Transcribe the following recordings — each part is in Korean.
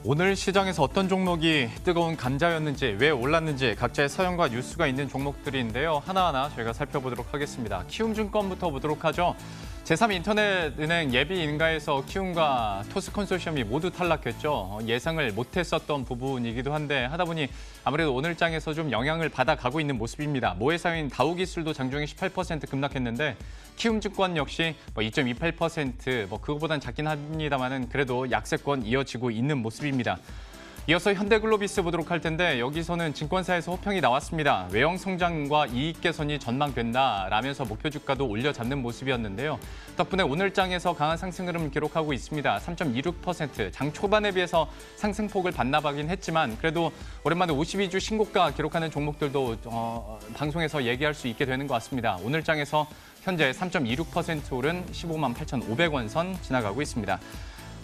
오늘 시장에서 어떤 종목이 뜨거운 감자였는지, 왜 올랐는지 각자의 사연과 뉴스가 있는 종목들인데요. 하나하나 저희가 살펴보도록 하겠습니다. 키움증권부터 보도록 하죠. 제3인터넷은행 예비 인가에서 키움과 토스컨소시엄이 모두 탈락했죠. 예상을 못했었던 부분이기도 한데 하다 보니 아무래도 오늘 장에서 좀 영향을 받아가고 있는 모습입니다. 모회사인 다우기술도 장중에 18% 급락했는데 키움증권 역시 2.28%, 그거보단 작긴 합니다만은 그래도 약세권 이어지고 있는 모습입니다. 이어서 현대글로비스 보도록 할 텐데 여기서는 증권사에서 호평이 나왔습니다. 외형 성장과 이익 개선이 전망된다라면서 목표 주가도 올려잡는 모습이었는데요. 덕분에 오늘 장에서 강한 상승 흐름을 기록하고 있습니다. 3.26%, 장 초반에 비해서 상승폭을 반납하긴 했지만 그래도 오랜만에 52주 신고가 기록하는 종목들도 방송에서 얘기할 수 있게 되는 것 같습니다. 오늘 장에서 현재 3.26% 오른 15만 8,500원 선 지나가고 있습니다.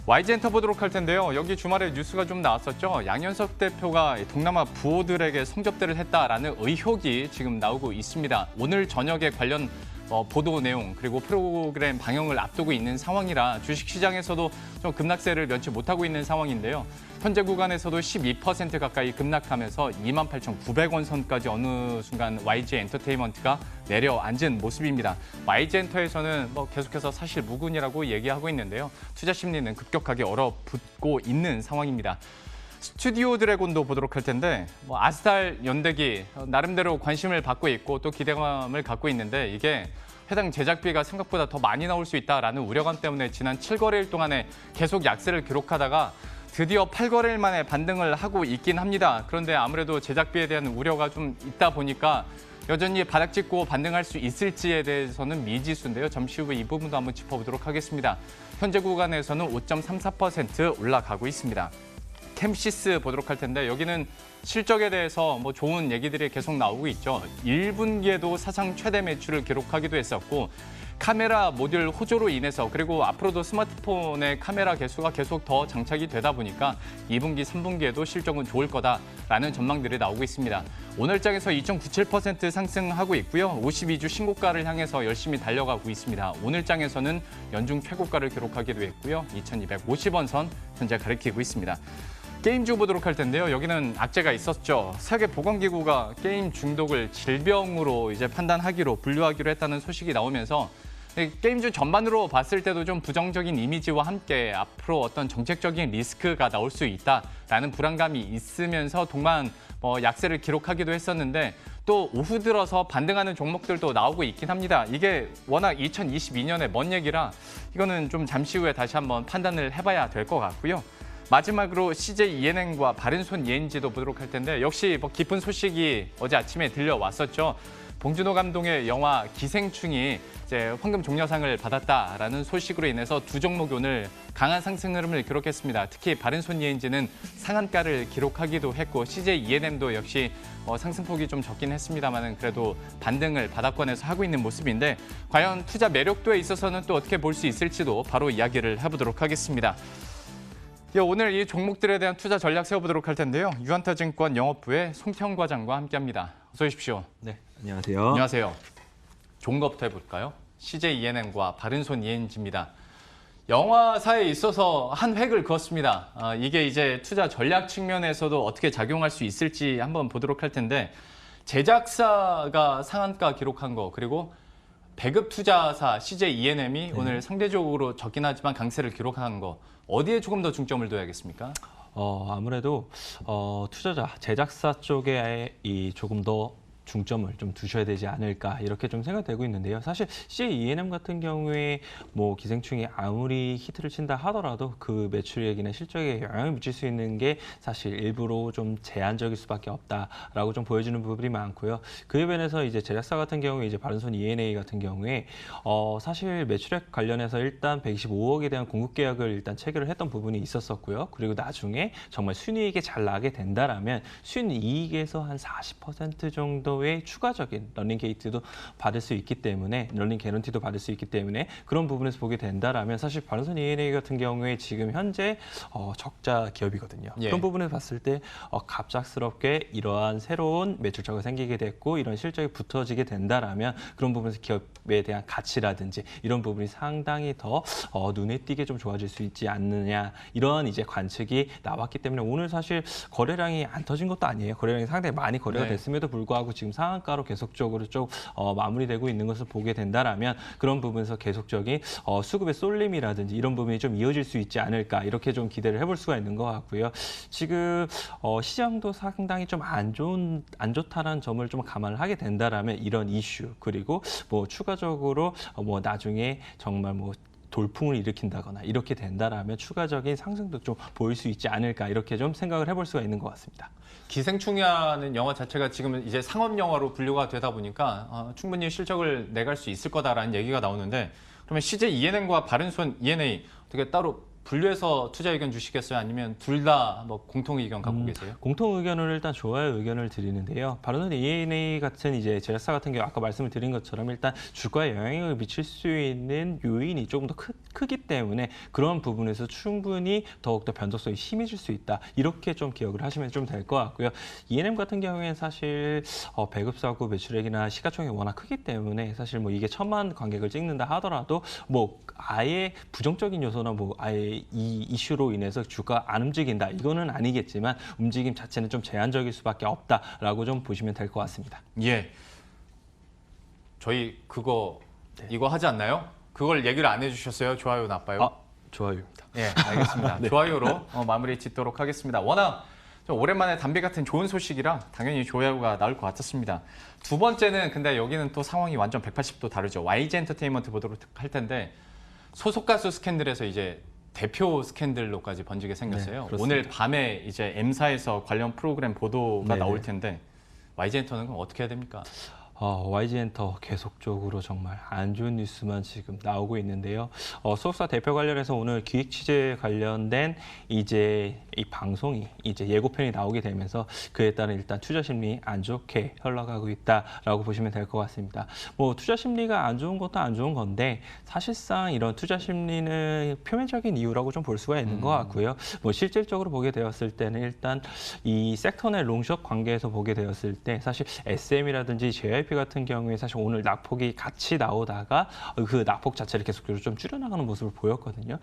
YG엔터 보도록 할 텐데요. 여기 주말에 뉴스가 좀 나왔었죠. 양현석 대표가 동남아 부호들에게 성접대를 했다라는 의혹이 지금 나오고 있습니다. 오늘 저녁에 관련 보도 내용 그리고 프로그램 방영을 앞두고 있는 상황이라 주식시장에서도 좀 급락세를 면치 못하고 있는 상황인데요. 현재 구간에서도 12% 가까이 급락하면서 28,900원 선까지 어느 순간 YG엔터테인먼트가 내려앉은 모습입니다. YG엔터에서는 계속해서 사실 무근이라고 얘기하고 있는데요. 투자 심리는 급격하게 얼어붙고 있는 상황입니다. 스튜디오 드래곤도 보도록 할 텐데 아스탈 연대기 나름대로 관심을 받고 있고 또 기대감을 갖고 있는데 이게 해당 제작비가 생각보다 더 많이 나올 수 있다라는 우려감 때문에 지난 7거래일 동안에 계속 약세를 기록하다가 드디어 8거래일 만에 반등을 하고 있긴 합니다. 그런데 아무래도 제작비에 대한 우려가 좀 있다 보니까 여전히 바닥 찍고 반등할 수 있을지에 대해서는 미지수인데요. 잠시 후에 이 부분도 한번 짚어보도록 하겠습니다. 현재 구간에서는 5.34% 올라가고 있습니다. 캠시스 보도록 할 텐데 여기는 실적에 대해서 좋은 얘기들이 계속 나오고 있죠. 1분기에도 사상 최대 매출을 기록하기도 했었고 카메라 모듈 호조로 인해서 그리고 앞으로도 스마트폰의 카메라 개수가 계속 더 장착이 되다 보니까 2분기, 3분기에도 실적은 좋을 거다라는 전망들이 나오고 있습니다. 오늘 장에서 2.97% 상승하고 있고요. 52주 신고가를 향해서 열심히 달려가고 있습니다. 오늘 장에서는 연중 최고가를 기록하기도 했고요. 2,250원 선 현재 가리키고 있습니다. 게임주 보도록 할 텐데요. 여기는 악재가 있었죠. 세계보건기구가 게임 중독을 질병으로 이제 판단하기로 분류하기로 했다는 소식이 나오면서 게임주 전반으로 봤을 때도 좀 부정적인 이미지와 함께 앞으로 어떤 정책적인 리스크가 나올 수 있다라는 불안감이 있으면서 동반 약세를 기록하기도 했었는데 또 오후 들어서 반등하는 종목들도 나오고 있긴 합니다. 이게 워낙 2022년에 먼 얘기라 이거는 좀 잠시 후에 다시 한번 판단을 해봐야 될 것 같고요. 마지막으로 CJ-ENM과 바른손 ENG도 보도록 할 텐데 역시 기쁜 소식이 어제 아침에 들려왔었죠. 봉준호 감독의 영화 기생충이 이제 황금 종려상을 받았다라는 소식으로 인해서 두 종목이 오늘 강한 상승 흐름을 기록했습니다. 특히 바른손 ENG는 상한가를 기록하기도 했고 CJ-ENM도 역시 상승폭이 좀 적긴 했습니다만 그래도 반등을 바닥권에서 하고 있는 모습인데 과연 투자 매력도에 있어서는 또 어떻게 볼 수 있을지도 바로 이야기를 해보도록 하겠습니다. 오늘 이 종목들에 대한 투자 전략 세워보도록 할 텐데요. 유한타증권 영업부의 송태형 과장과 함께합니다. 어서 오십시오. 네, 안녕하세요. 안녕하세요. 좋은 것부터 해볼까요? CJ-ENM과 바른손 ENG입니다. 영화사에 있어서 한 획을 그었습니다. 이게 이제 투자 전략 측면에서도 어떻게 작용할 수 있을지 한번 보도록 할 텐데 제작사가 상한가 기록한 거 그리고 배급 투자사 CJ-ENM이 오늘 상대적으로 적긴 하지만 강세를 기록한 거 어디에 조금 더 중점을 둬야겠습니까? 아무래도 투자자, 제작사 쪽에 조금 더 중점을 좀 두셔야 되지 않을까 이렇게 좀 생각되고 있는데요. 사실 CJ-ENM 같은 경우에 기생충이 아무리 히트를 친다 하더라도 그 매출액이나 실적에 영향을 미칠 수 있는 게 사실 일부러 좀 제한적일 수밖에 없다라고 좀 보여주는 부분이 많고요. 그에 반해서 이제 제작사 같은 경우에 이제 바른손 ENA 같은 경우에 사실 매출액 관련해서 일단 125억에 대한 공급 계약을 일단 체결을 했던 부분이 있었었고요. 그리고 나중에 정말 순이익이 잘 나게 된다라면 순이익에서 한 40% 정도 이후의 추가적인 러닝 게이트도 받을 수 있기 때문에 러닝 개런티도 받을 수 있기 때문에 그런 부분에서 보게 된다라면 사실 바른선 ENA 같은 경우에 지금 현재 적자 기업이거든요. 예. 그런 부분을 봤을 때 갑작스럽게 이러한 새로운 매출처가 생기게 됐고 이런 실적이 붙어지게 된다라면 그런 부분에서 기업에 대한 가치라든지 이런 부분이 상당히 더 눈에 띄게 좀 좋아질 수 있지 않느냐 이런 이제 관측이 나왔기 때문에 오늘 사실 거래량이 안 터진 것도 아니에요. 거래량이 상당히 많이 거래가 네. 됐음에도 불구하고 지금 상한가로 계속적으로 좀 마무리되고 있는 것을 보게 된다라면 그런 부분에서 계속적인 수급의 쏠림이라든지 이런 부분이 좀 이어질 수 있지 않을까 이렇게 좀 기대를 해볼 수가 있는 것 같고요. 지금 시장도 상당히 좀 안 좋다라는 점을 좀 감안을 하게 된다라면 이런 이슈 그리고 뭐 추가적으로 뭐 나중에 정말 뭐 돌풍을 일으킨다거나 이렇게 된다라면 추가적인 상승도 좀 보일 수 있지 않을까 이렇게 좀 생각을 해볼 수가 있는 것 같습니다. 기생충이라는 영화 자체가 지금은 이제 상업 영화로 분류가 되다 보니까 충분히 실적을 내갈 수 있을 거다라는 얘기가 나오는데 그러면 CJ ENM과 바른손 ENA 어떻게 따로 분류해서 투자 의견 주시겠어요? 아니면 둘 다 뭐 공통 의견 갖고 계세요? 공통 의견을 일단 좋아요 의견을 드리는데요. 바른선 ENA 같은 이제 제약사 같은 경우 아까 말씀을 드린 것처럼 일단 주가에 영향을 미칠 수 있는 요인이 조금 더 크기 때문에 그런 부분에서 충분히 더욱더 변동성이 심해질 수 있다. 이렇게 좀 기억을 하시면 좀 될 것 같고요. ENM 같은 경우에는 사실 배급사고 매출액이나 시가총액이 워낙 크기 때문에 사실 뭐 이게 1,000만 관객을 찍는다 하더라도 뭐 아예 부정적인 요소나 뭐 아예 이 이슈로 인해서 주가 안 움직인다 이거는 아니겠지만 움직임 자체는 좀 제한적일 수밖에 없다라고 좀 보시면 될 것 같습니다. 예. 저희 이거 하지 않나요? 그걸 얘기를 안 해주셨어요? 좋아요, 나빠요? 좋아요입니다. 예, 알겠습니다. 네. 좋아요로 마무리 짓도록 하겠습니다. 워낙 좀 오랜만에 담배 같은 좋은 소식이라 당연히 좋아요가 나올 것 같았습니다. 두 번째는 근데 여기는 또 상황이 완전 180도 다르죠. YG 엔터테인먼트 보도록 할 텐데 소속 가수 스캔들에서 이제 대표 스캔들로까지 번지게 생겼어요. 네, 오늘 밤에 이제 M사에서 관련 프로그램 보도가 네네. 나올 텐데 YG 엔터는 그럼 어떻게 해야 됩니까? YG엔터 계속적으로 정말 안 좋은 뉴스만 지금 나오고 있는데요. 소속사 대표 관련해서 오늘 기획 취재 관련된 이제 이 방송이 이제 예고편이 나오게 되면서 그에 따른 일단 투자 심리 안 좋게 흘러가고 있다라고 보시면 될 것 같습니다. 뭐 투자 심리가 안 좋은 것도 안 좋은 건데 사실상 이런 투자 심리는 표면적인 이유라고 좀 볼 수가 있는 것 같고요. 뭐 실질적으로 보게 되었을 때는 일단 이 섹터 내 롱숏 관계에서 보게 되었을 때 사실 SM이라든지 JYP 같은 경우에 사실 오늘 낙폭이 같이 나오다가 그 낙폭 자체를 계속적으로 좀 줄여나가는 모습을 보였거든요.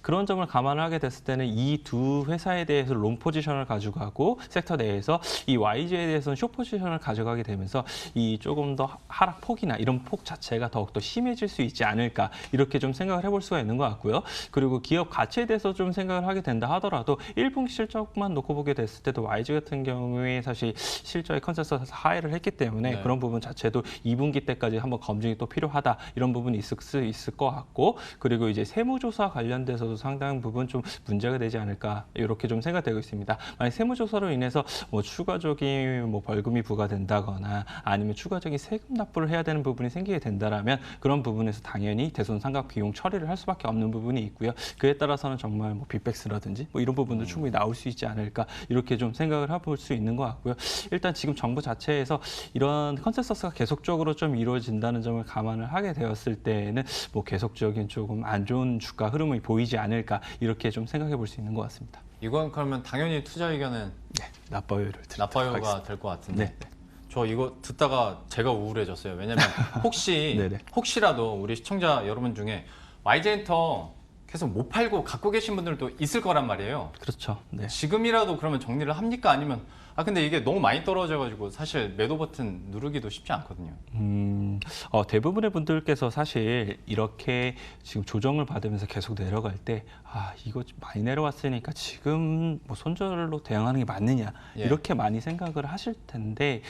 그런 점을 감안하게 됐을 때는 이 두 회사에 대해서 롱 포지션을 가져가고 섹터 내에서 이 YG에 대해서는 숏 포지션을 가져가게 되면서 이 조금 더 하락폭이나 이런 폭 자체가 더욱더 심해질 수 있지 않을까 이렇게 좀 생각을 해볼 수가 있는 것 같고요. 그리고 기업 가치에 대해서 좀 생각을 하게 된다 하더라도 1분기 실적만 놓고 보게 됐을 때도 YG 같은 경우에 사실 실적의 컨센서스 하회를 했기 때문에 네. 그런 부분 자체도 2분기 때까지 한번 검증이 또 필요하다 이런 부분이 있을 수 있을 것 같고 그리고 이제 세무조사 관련돼서도 상당 부분 좀 문제가 되지 않을까 이렇게 좀 생각되고 있습니다. 만약 세무조사로 인해서 뭐 추가적인 뭐 벌금이 부과된다거나 아니면 추가적인 세금 납부를 해야 되는 부분이 생기게 된다라면 그런 부분에서 당연히 대손상각 비용 처리를 할 수밖에 없는 부분이 있고요. 그에 따라서는 정말 뭐 빅백스라든지 뭐 이런 부분도 충분히 나올 수 있지 않을까 이렇게 좀 생각을 해볼 수 있는 것 같고요. 일단 지금 정부 자체에서 이런 컨센서스가 계속적으로 좀 이루어진다는 점을 감안을 하게 되었을 때는 뭐 계속적인 조금 안 좋은 주가 흐름이 보이지 않을까 이렇게 좀 생각해 볼 수 있는 것 같습니다. 이건 그러면 당연히 투자 의견은 네, 나빠요를 나빠요가 될 것 같은데 네. 저 이거 듣다가 제가 우울해졌어요. 왜냐면 네네. 혹시라도 우리 시청자 여러분 중에 YG엔터 계속 못 팔고 갖고 계신 분들도 있을 거란 말이에요. 그렇죠. 네. 지금이라도 그러면 정리를 합니까? 아니면 근데 이게 너무 많이 떨어져가지고 사실 매도 버튼 누르기도 쉽지 않거든요. 대부분의 분들께서 사실 이렇게 지금 조정을 받으면서 계속 내려갈 때 이거 많이 내려왔으니까 지금 뭐 손절로 대응하는 게 맞느냐 예. 이렇게 많이 생각을 하실 텐데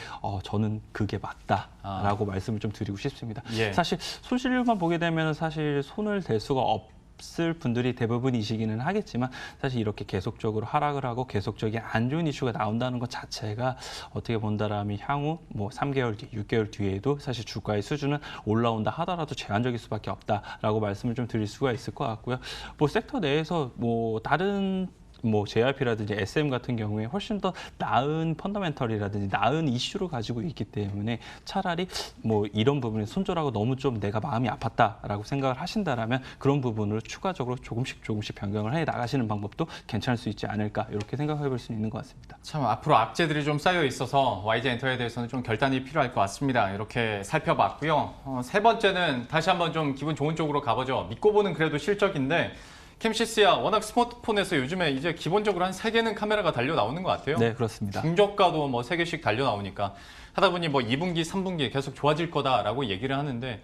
저는 그게 맞다라고 말씀을 좀 드리고 싶습니다. 예. 사실 손실률만 보게 되면 사실 손을 댈 수가 없을 분들이 대부분이시기는 하겠지만 사실 이렇게 계속적으로 하락을 하고 계속적인 안 좋은 이슈가 나온다는 것 자체가 어떻게 본다라면 향후 뭐 3개월 뒤, 6개월 뒤에도 사실 주가의 수준은 올라온다 하더라도 제한적일 수밖에 없다라고 말씀을 좀 드릴 수가 있을 것 같고요. 뭐 섹터 내에서 뭐 다른 뭐 JYP라든지 SM 같은 경우에 훨씬 더 나은 펀더멘털이라든지 나은 이슈를 가지고 있기 때문에 차라리 뭐 이런 부분에 손절하고 너무 좀 내가 마음이 아팠다라고 생각을 하신다라면 그런 부분을 추가적으로 조금씩 변경을 해 나가시는 방법도 괜찮을 수 있지 않을까 이렇게 생각해 볼 수 있는 것 같습니다. 참 앞으로 악재들이 좀 쌓여 있어서 YG엔터에 대해서는 좀 결단이 필요할 것 같습니다. 이렇게 살펴봤고요. 세 번째는 다시 한번 좀 기분 좋은 쪽으로 가보죠. 믿고 보는 그래도 실적인데 캠시스야 워낙 스마트폰에서 요즘에 이제 기본적으로 한 3개는 카메라가 달려 나오는 것 같아요. 네, 그렇습니다. 중저가도 뭐 3개씩 달려 나오니까 하다 보니 뭐 2분기, 3분기 계속 좋아질 거다라고 얘기를 하는데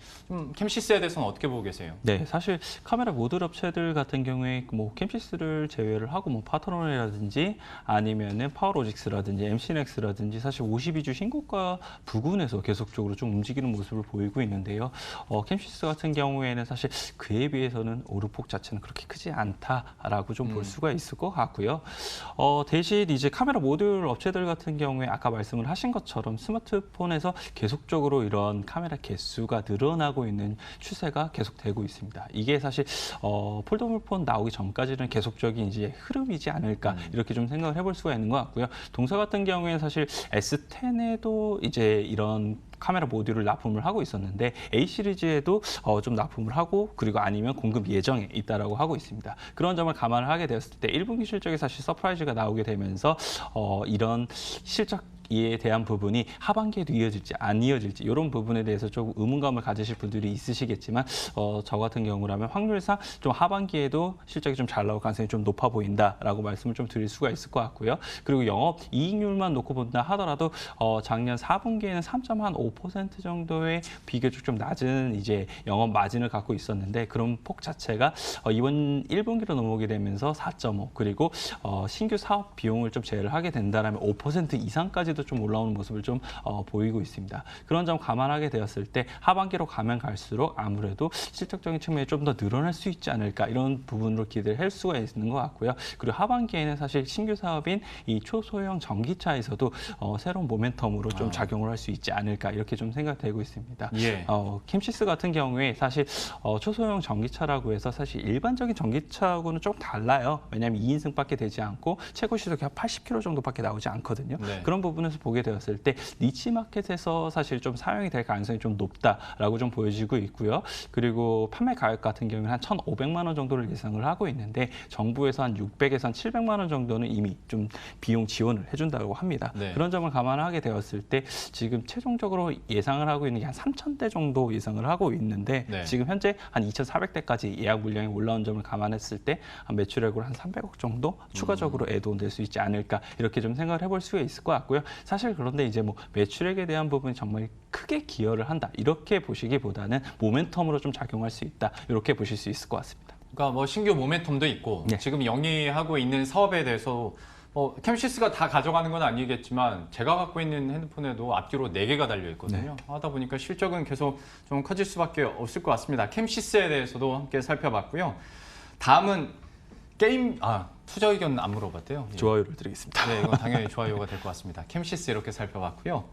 캠시스에 대해서는 어떻게 보고 계세요? 네, 사실 카메라 모듈 업체들 같은 경우에 뭐 캠시스를 제외를 하고 뭐 파트너라든지 아니면은 파워로직스라든지 MC넥스라든지 사실 52주 신고가 부근에서 계속적으로 좀 움직이는 모습을 보이고 있는데요. 캠시스 같은 경우에는 사실 그에 비해서는 오르폭 자체는 그렇게 크지 않다라고 좀 볼 수가 있을 것 같고요. 대신 이제 카메라 모듈 업체들 같은 경우에 아까 말씀을 하신 것처럼 스마트폰에서 계속적으로 이런 카메라 개수가 늘어나고 있는 추세가 계속되고 있습니다. 이게 사실 폴더블 폰 나오기 전까지는 계속적인 이제 흐름이지 않을까 이렇게 좀 생각을 해볼 수가 있는 것 같고요. 동사 같은 경우에는 사실 S10에도 이제 이런 카메라 모듈을 납품을 하고 있었는데 A 시리즈에도 좀 납품을 하고 그리고 아니면 공급 예정에 있다라고 하고 있습니다. 그런 점을 감안을 하게 되었을 때 1분기 실적에 사실 서프라이즈가 나오게 되면서 이런 실적 이에 대한 부분이 하반기에도 이어질지 안 이어질지 이런 부분에 대해서 좀 의문감을 가지실 분들이 있으시겠지만 저 같은 경우라면 확률상 좀 하반기에도 실적이 좀 잘 나올 가능성이 좀 높아 보인다라고 말씀을 좀 드릴 수가 있을 것 같고요. 그리고 영업 이익률만 놓고 본다 하더라도 작년 4분기에는 3.5% 정도의 비교적 좀 낮은 이제 영업 마진을 갖고 있었는데 그런 폭 자체가 이번 1분기로 넘어오게 되면서 4.5 그리고 신규 사업 비용을 좀 제외를 하게 된다라면 5% 이상까지 좀 올라오는 모습을 좀 보이고 있습니다. 그런 점 감안하게 되었을 때 하반기로 가면 갈수록 아무래도 실적적인 측면이 좀 더 늘어날 수 있지 않을까 이런 부분으로 기대를 할 수가 있는 것 같고요. 그리고 하반기에는 사실 신규 사업인 이 초소형 전기차에서도 새로운 모멘텀으로 좀 작용을 할 수 있지 않을까 이렇게 좀 생각되고 있습니다. 예. 캠시스 같은 경우에 사실 초소형 전기차라고 해서 사실 일반적인 전기차하고는 좀 달라요. 왜냐하면 2인승밖에 되지 않고 최고 시속이 한 80km 정도밖에 나오지 않거든요. 네. 그런 부분에서 보게 되었을 때 니치 마켓에서 사실 좀 사용이 될 가능성이 좀 높다라고 좀 보여지고 있고요. 그리고 판매 가격 같은 경우는 한 1,500만 원 정도를 예상을 하고 있는데 정부에서 한 600에서 한 700만 원 정도는 이미 좀 비용 지원을 해준다고 합니다. 네. 그런 점을 감안하게 되었을 때 지금 최종적으로 예상을 하고 있는 게 한 3,000대 정도 예상을 하고 있는데 네. 지금 현재 한 2,400대까지 예약 물량이 올라온 점을 감안했을 때 한 매출액으로 한 300억 정도 추가적으로 애도온 될 수 있지 않을까 이렇게 좀 생각을 해볼 수가 있을 것 같고요. 사실 그런데 이제 뭐 매출액에 대한 부분이 정말 크게 기여를 한다 이렇게 보시기보다는 모멘텀으로 좀 작용할 수 있다 이렇게 보실 수 있을 것 같습니다. 그러니까 뭐 신규 모멘텀도 있고 네. 지금 영위하고 있는 사업에 대해서 캠시스가 다 가져가는 건 아니겠지만 제가 갖고 있는 핸드폰에도 앞뒤로 4개가 달려 있거든요. 하다 보니까 실적은 계속 좀 커질 수밖에 없을 것 같습니다. 캠시스에 대해서도 함께 살펴봤고요. 다음은 게임 투자 의견 안 물어봤대요. 예. 좋아요를 드리겠습니다. 네, 이건 당연히 좋아요가 될 것 같습니다. 캠시스 이렇게 살펴봤고요.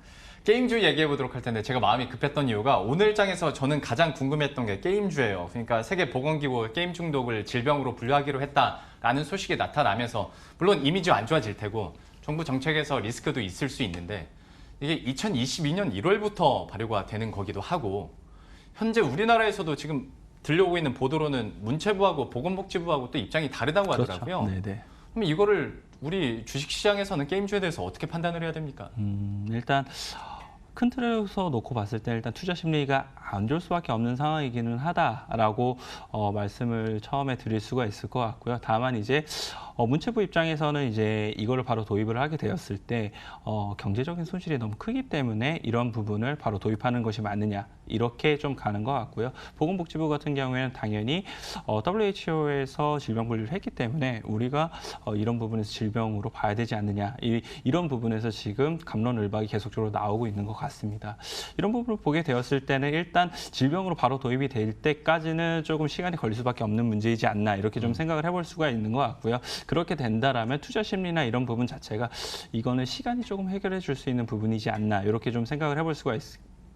게임주 얘기해 보도록 할 텐데 제가 마음이 급했던 이유가 오늘 장에서 저는 가장 궁금했던 게 게임주예요. 그러니까 세계보건기구 게임 중독을 질병으로 분류하기로 했다라는 소식이 나타나면서 물론 이미지 안 좋아질 테고 정부 정책에서 리스크도 있을 수 있는데 이게 2022년 1월부터 발효가 되는 거기도 하고 현재 우리나라에서도 지금 들려오고 있는 보도로는 문체부하고 보건복지부하고 또 입장이 다르다고 하더라고요. 그렇죠. 네네. 그럼 이거를 우리 주식시장에서는 게임주에 대해서 어떻게 판단을 해야 됩니까? 일단 큰 틀에서 놓고 봤을 때 일단 투자 심리가 안 좋을 수밖에 없는 상황이기는 하다라고 말씀을 처음에 드릴 수가 있을 것 같고요. 다만 이제 문체부 입장에서는 이제 이거를 바로 도입을 하게 되었을 때 경제적인 손실이 너무 크기 때문에 이런 부분을 바로 도입하는 것이 맞느냐 이렇게 좀 가는 것 같고요. 보건복지부 같은 경우에는 당연히 WHO에서 질병 분류를 했기 때문에 우리가 이런 부분에서 질병으로 봐야 되지 않느냐 이런 부분에서 지금 갑론을박이 계속적으로 나오고 있는 것 같습니다. 이런 부분을 보게 되었을 때는 일단 질병으로 바로 도입이 될 때까지는 조금 시간이 걸릴 수밖에 없는 문제이지 않나 이렇게 좀 생각을 해볼 수가 있는 것 같고요. 그렇게 된다라면 투자 심리나 이런 부분 자체가 이거는 시간이 조금 해결해 줄 수 있는 부분이지 않나 이렇게 좀 생각을 해볼 수가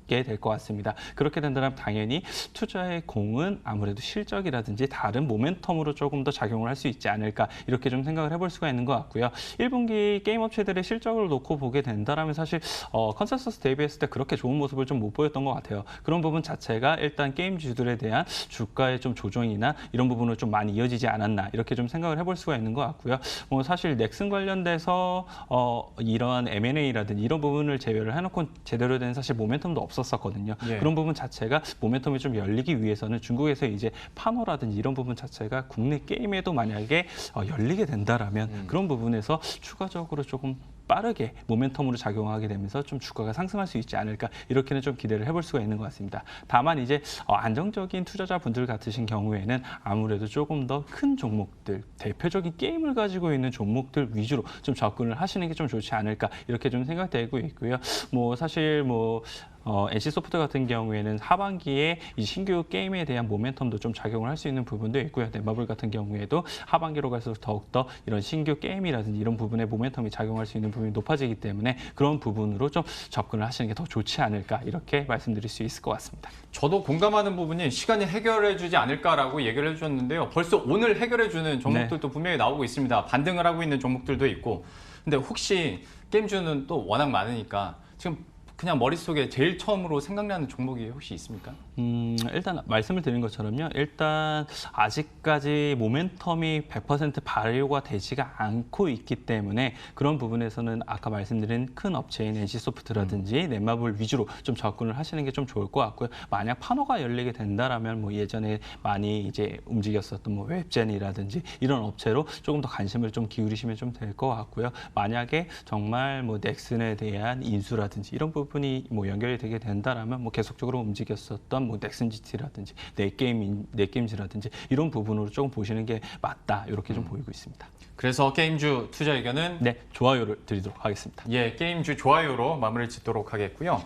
게 될 것 같습니다. 그렇게 된다면 당연히 투자의 공은 아무래도 실적이라든지 다른 모멘텀으로 조금 더 작용을 할 수 있지 않을까 이렇게 좀 생각을 해볼 수가 있는 것 같고요. 1분기 게임 업체들의 실적을 놓고 보게 된다면 사실 컨센서스 대비했을 때 그렇게 좋은 모습을 좀 못 보였던 것 같아요. 그런 부분 자체가 일단 게임주들에 대한 주가의 좀 조정이나 이런 부분으로 좀 많이 이어지지 않았나 이렇게 좀 생각을 해볼 수가 있는 것 같고요. 뭐 사실 넥슨 관련돼서 이러한 M&A라든지 이런 부분을 제외를 해놓고 제대로 된 사실 모멘텀도 없었었거든요. 예. 그런 부분 자체가 모멘텀이 좀 열리기 위해서는 중국에서 이제 파노라든지 이런 부분 자체가 국내 게임에도 만약에 열리게 된다라면 그런 부분에서 추가적으로 조금 빠르게 모멘텀으로 작용하게 되면서 좀 주가가 상승할 수 있지 않을까 이렇게는 좀 기대를 해볼 수가 있는 것 같습니다. 다만 이제 안정적인 투자자분들 같으신 경우에는 아무래도 조금 더 큰 종목들, 대표적인 게임을 가지고 있는 종목들 위주로 좀 접근을 하시는 게 좀 좋지 않을까 이렇게 좀 생각되고 있고요. 뭐 사실 NC소프트 같은 경우에는 하반기에 이 신규 게임에 대한 모멘텀도 좀 작용을 할 수 있는 부분도 있고요. 넷마블 같은 경우에도 하반기로 갈수록 더욱더 이런 신규 게임이라든지 이런 부분에 모멘텀이 작용할 수 있는 부분이 높아지기 때문에 그런 부분으로 좀 접근을 하시는 게 더 좋지 않을까 이렇게 말씀드릴 수 있을 것 같습니다. 저도 공감하는 부분이 시간이 해결해주지 않을까라고 얘기를 해주셨는데요. 벌써 오늘 해결해주는 종목들도 분명히 나오고 있습니다. 반등을 하고 있는 종목들도 있고. 근데 혹시 게임주는 또 워낙 많으니까 지금 그냥 머릿속에 제일 처음으로 생각나는 종목이 혹시 있습니까? 일단 말씀을 드린 것처럼요. 일단 아직까지 모멘텀이 100% 발효가 되지가 않고 있기 때문에 그런 부분에서는 아까 말씀드린 큰 업체인 NC소프트라든지 넷마블 위주로 좀 접근을 하시는 게 좀 좋을 것 같고요. 만약 판호가 열리게 된다라면 뭐 예전에 많이 이제 움직였었던 뭐 웹젠이라든지 이런 업체로 조금 더 관심을 좀 기울이시면 좀 될 것 같고요. 만약에 정말 뭐 넥슨에 대한 인수라든지 이런 부분이 뭐 연결이 되게 된다라면 뭐 계속적으로 움직였었던 뭐 넥슨 GT라든지 넷게임즈라든지 이런 부분으로 조금 보시는 게 맞다 이렇게 좀 보이고 있습니다. 그래서 게임주 투자 의견은 네, 좋아요를 드리도록 하겠습니다. 예, 게임주 좋아요로 마무리를 짓도록 하겠고요.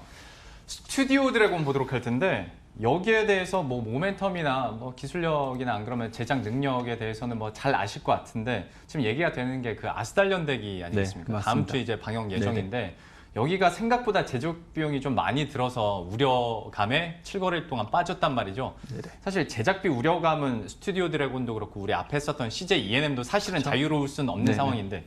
스튜디오 드래곤 보도록 할 텐데 여기에 대해서 뭐 모멘텀이나 뭐 기술력이나 안 그러면 제작 능력에 대해서는 뭐 잘 아실 것 같은데 지금 얘기가 되는 게 그 아스달 연대기 아니겠습니까? 네, 다음 맞습니다. 주 이제 방영 예정인데 여기가 생각보다 제작 비용이 좀 많이 들어서 우려감에 7거래일 동안 빠졌단 말이죠. 네네. 사실 제작비 우려감은 스튜디오 드래곤도 그렇고 우리 앞에 썼던 CJ ENM도 사실은 자유로울 수는 없는 네네. 상황인데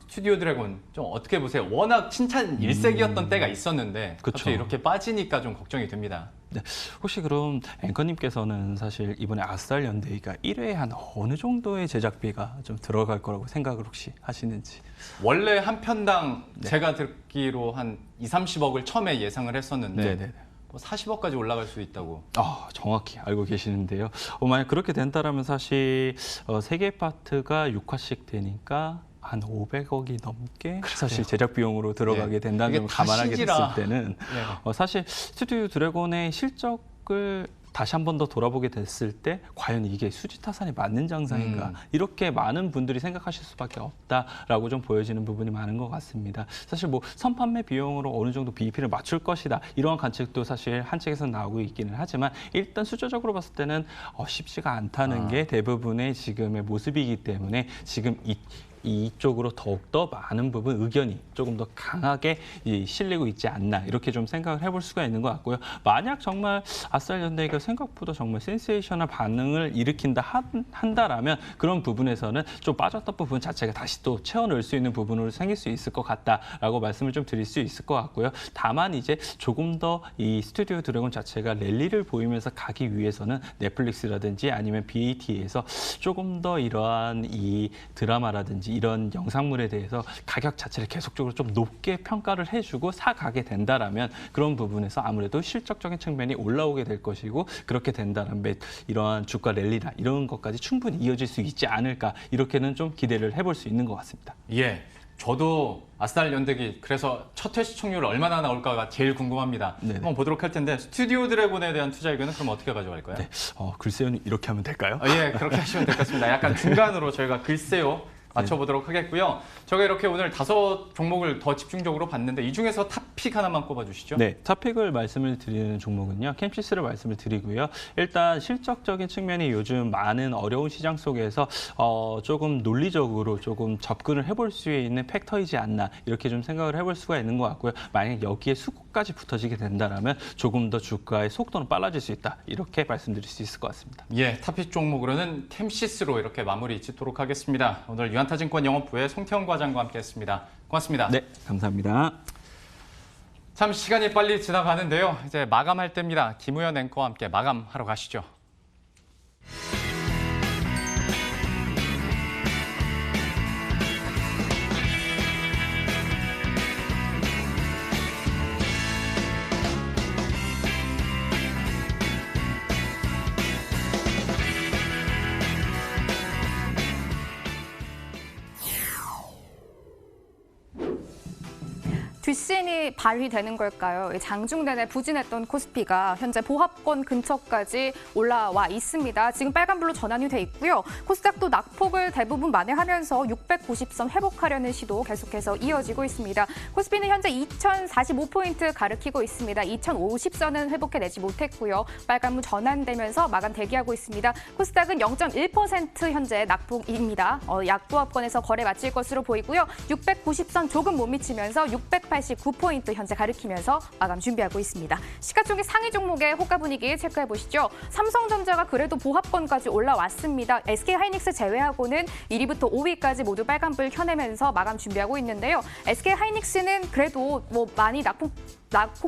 스튜디오 드래곤 좀 어떻게 보세요? 워낙 칭찬 일색이었던 때가 있었는데 그쵸. 갑자기 이렇게 빠지니까 좀 걱정이 됩니다. 네, 혹시 그럼 앵커님께서는 사실 이번에 아스달 연대기가 1회에 한 어느 정도의 제작비가 좀 들어갈 거라고 생각을 혹시 하시는지? 원래 한 편당 제가 듣기로 한 2, 30억을 처음에 예상을 했었는데 네네네. 뭐 40억까지 올라갈 수 있다고. 정확히 알고 계시는데요. 만약 그렇게 된다면 사실 세 개 파트가 6화씩 되니까 한 500억이 넘게 사실 제작 비용으로 들어가게 된다는 이게 점을 다 감안하게 됐을 CG라. 때는 사실 스튜디오 드래곤의 실적을 다시 한 번 더 돌아보게 됐을 때 과연 이게 수지타산이 맞는 장사인가 이렇게 많은 분들이 생각하실 수밖에 없다라고 좀 보여지는 부분이 많은 것 같습니다. 사실 뭐 선판매 비용으로 어느 정도 BEP를 맞출 것이다 이러한 관측도 사실 한 측에서 나오고 있기는 하지만 일단 숫자적으로 봤을 때는 쉽지가 않다는 게 대부분의 지금의 모습이기 때문에 지금 이쪽으로 더욱더 많은 부분 의견이 조금 더 강하게 실리고 있지 않나 이렇게 좀 생각을 해볼 수가 있는 것 같고요. 만약 정말 아스달 연대기가 생각보다 정말 센세이셔널 반응을 일으킨다 한다라면 그런 부분에서는 좀 빠졌던 부분 자체가 다시 또 채워넣을 수 있는 부분으로 생길 수 있을 것 같다라고 말씀을 좀 드릴 수 있을 것 같고요. 다만 이제 조금 더 이 스튜디오 드래곤 자체가 랠리를 보이면서 가기 위해서는 넷플릭스라든지 아니면 BAT에서 조금 더 이러한 이 드라마라든지 이런 영상물에 대해서 가격 자체를 계속적으로 좀 높게 평가를 해주고 사가게 된다라면 그런 부분에서 아무래도 실적적인 측면이 올라오게 될 것이고 그렇게 된다면 이러한 주가 랠리나 이런 것까지 충분히 이어질 수 있지 않을까 이렇게는 좀 기대를 해볼 수 있는 것 같습니다. 예, 저도 아스달 연대기 그래서 첫 회 시청률 얼마나 나올까가 제일 궁금합니다. 네네. 한번 보도록 할 텐데 스튜디오 드래곤에 대한 투자 의견은 그럼 어떻게 가져갈까요? 네, 글쎄요 이렇게 하면 될까요? 예, 그렇게 하시면 될 것 같습니다. 약간 중간으로 저희가 글쎄요 맞춰보도록 하겠고요. 저희가 이렇게 오늘 5 종목을 더 집중적으로 봤는데 이 중에서 탑픽 하나만 꼽아주시죠. 네, 탑픽을 말씀을 드리는 종목은요. 캠시스를 말씀을 드리고요. 일단 실적적인 측면이 요즘 많은 어려운 시장 속에서 조금 논리적으로 조금 접근을 해볼 수 있는 팩터이지 않나 이렇게 좀 생각을 해볼 수가 있는 것 같고요. 만약 여기에 끝까지 붙어지게 된다면 조금 더 주가의 속도는 빨라질 수 있다. 이렇게 말씀드릴 수 있을 것 같습니다. 예, 탑픽 종목으로는 템시스로 이렇게 마무리 짓도록 하겠습니다. 오늘 유한타증권 영업부의 송태영 과장과 함께했습니다. 고맙습니다. 네, 감사합니다. 참 시간이 빨리 지나가는데요. 이제 마감할 때입니다. 김우현 앵커와 함께 마감하러 가시죠. 뒷신이 발휘되는 걸까요? 장중 내내 부진했던 코스피가 현재 보합권 근처까지 올라와 있습니다. 지금 빨간불로 전환이 돼 있고요. 코스닥도 낙폭을 대부분 만회하면서 690선 회복하려는 시도 계속해서 이어지고 있습니다. 코스피는 현재 2045포인트 가리키고 있습니다. 2050선은 회복해내지 못했고요. 빨간불 전환되면서 마감 대기하고 있습니다. 코스닥은 0.1% 현재 낙폭입니다. 약보합권에서 거래 마칠 것으로 보이고요. 690선 조금 못 미치면서 689포인트 현재 가리키면서 마감 준비하고 있습니다. 시가총액 상위 종목의 호가 분위기 체크해 보시죠. 삼성전자가 그래도 보합권까지 올라왔습니다. SK하이닉스 제외하고는 1위부터 5위까지 모두 빨간불 켜내면서 마감 준비하고 있는데요. SK하이닉스는 그래도 많이 낙폭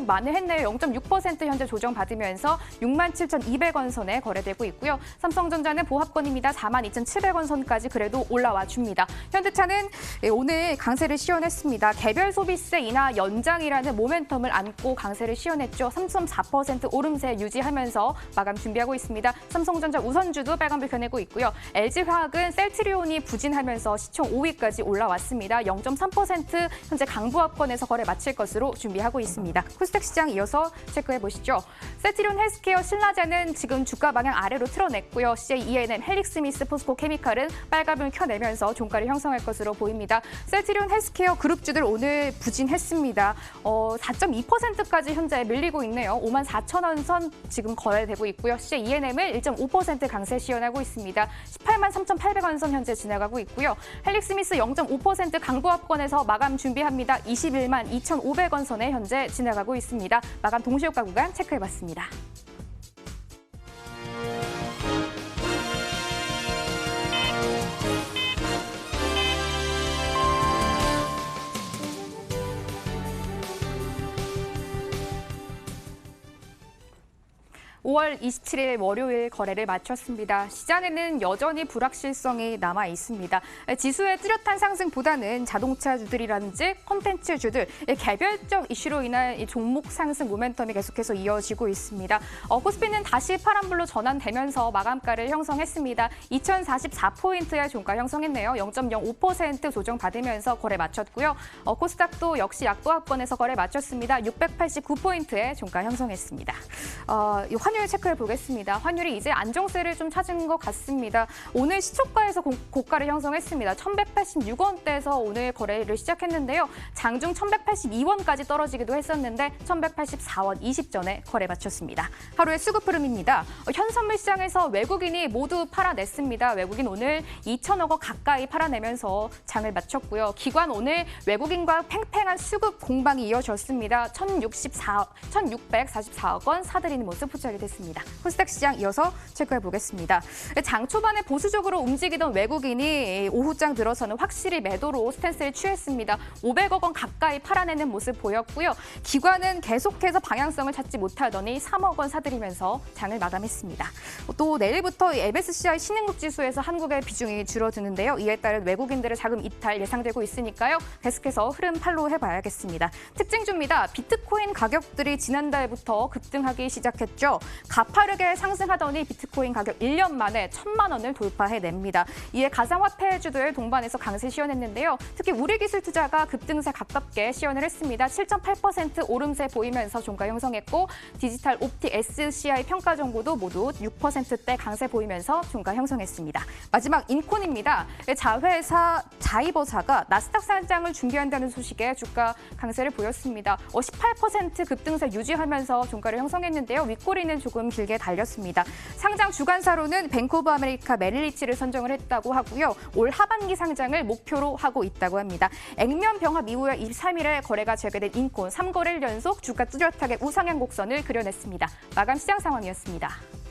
만회했네요. 0.6% 현재 조정받으면서 67,200원 선에 거래되고 있고요. 삼성전자는 보합권입니다. 42,700원 선까지 그래도 올라와 줍니다. 현대차는 오늘 강세를 시연했습니다. 개별 소비세 인하 연장이라는 모멘텀을 안고 강세를 시연했죠. 3.4% 오름세 유지하면서 마감 준비하고 있습니다. 삼성전자 우선주도 빨간불 켜내고 있고요. LG화학은 셀트리온이 부진하면서 시총 5위까지 올라왔습니다. 0.3% 현재 강보합권에서 거래 마칠 것으로 준비하고 있습니다. 코스닥 시장 이어서 체크해 보시죠. 셀트리온 헬스케어 신라제는 지금 주가 방향 아래로 틀어냈고요. CJ ENM, 헬릭스미스, 포스코케미칼은 빨간불 켜내면서 종가를 형성할 것으로 보입니다. 셀트리온 헬스케어 그룹주들 오늘 부진했습니다. 4.2%까지 현재 밀리고 있네요. 54,000원 선 지금 거래되고 있고요. CJ ENM을 1.5% 강세 시연하고 있습니다. 183,800원 선 현재 지나가고 있고요. 헬릭스미스 0.5% 강보합권에서 마감 준비합니다. 212,500원 선에 현재 지나가고 있습니다. 마감 동시효과 구간 체크해봤습니다. (5월 27일) 월요일 거래를 마쳤습니다. 시장에는 여전히 불확실성이 남아 있습니다. 지수의 뚜렷한 상승보다는 자동차주들이라든지 콘텐츠주들 개별적 이슈로 인한 이 종목 상승 모멘텀이 계속해서 이어지고 있습니다. 코스피는 다시 파란불로 전환되면서 마감가를 형성했습니다. 2044포인트의 종가 형성했네요. 0.05% 조정받으면서 거래 마쳤고요. 코스닥도 역시 약보합권에서 거래 마쳤습니다. 689포인트의 종가 형성했습니다. 환율 체크해 보겠습니다. 환율이 이제 안정세를 좀 찾은 것 같습니다. 오늘 시초가에서 고가를 형성했습니다. 1,186원대에서 오늘 거래를 시작했는데요. 장중 1,182원까지 떨어지기도 했었는데 1,184원 20전에 거래 마쳤습니다. 하루의 수급 흐름입니다. 현선물 시장에서 외국인이 모두 팔아냈습니다. 외국인 오늘 2천억 원 가까이 팔아내면서 장을 마쳤고요. 기관 오늘 외국인과 팽팽한 수급 공방이 이어졌습니다. 1,644억 원 사들이는 모습 포착이 됐습니다. 코스닥 시장 이어서 체크해 보겠습니다. 장 초반에 보수적으로 움직이던 외국인이 오후장 들어서는 확실히 매도로 스탠스를 취했습니다. 500억 원 가까이 팔아내는 모습 보였고요. 기관은 계속해서 방향성을 찾지 못하더니 3억 원 사들이면서 장을 마감했습니다. 또 내일부터 MSCI 신흥국 지수에서 한국의 비중이 줄어드는데요. 이에 따른 외국인들의 자금 이탈 예상되고 있으니까요. 계속해서 흐름 팔로우 해봐야겠습니다. 특징주입니다. 비트코인 가격들이 지난달부터 급등하기 시작했죠. 가파르게 상승하더니 비트코인 가격 1년 만에 1,000만 원을 돌파해냅니다. 이에 가상화폐주들 동반해서 강세 시연했는데요. 특히 우리기술투자가 급등세 가깝게 시연을 했습니다. 7.8% 오름세 보이면서 종가 형성했고 디지털 옵틱 SCI 평가 정보도 모두 6%대 강세 보이면서 종가 형성했습니다. 마지막 인콘입니다. 자회사 자이버사가 나스닥 상장을 준비한다는 소식에 주가 강세를 보였습니다. 18% 급등세 유지하면서 종가를 형성했는데요. 윗꼬리는 조금 길게 달렸습니다. 상장 주간사로는 뱅크 오브 아메리카 메릴리치를 선정을 했다고 하고요. 올 하반기 상장을 목표로 하고 있다고 합니다. 액면 병합 이후에 23일에 거래가 재개된 인콘 3거래일 연속 주가 뚜렷하게 우상향 곡선을 그려냈습니다. 마감 시장 상황이었습니다.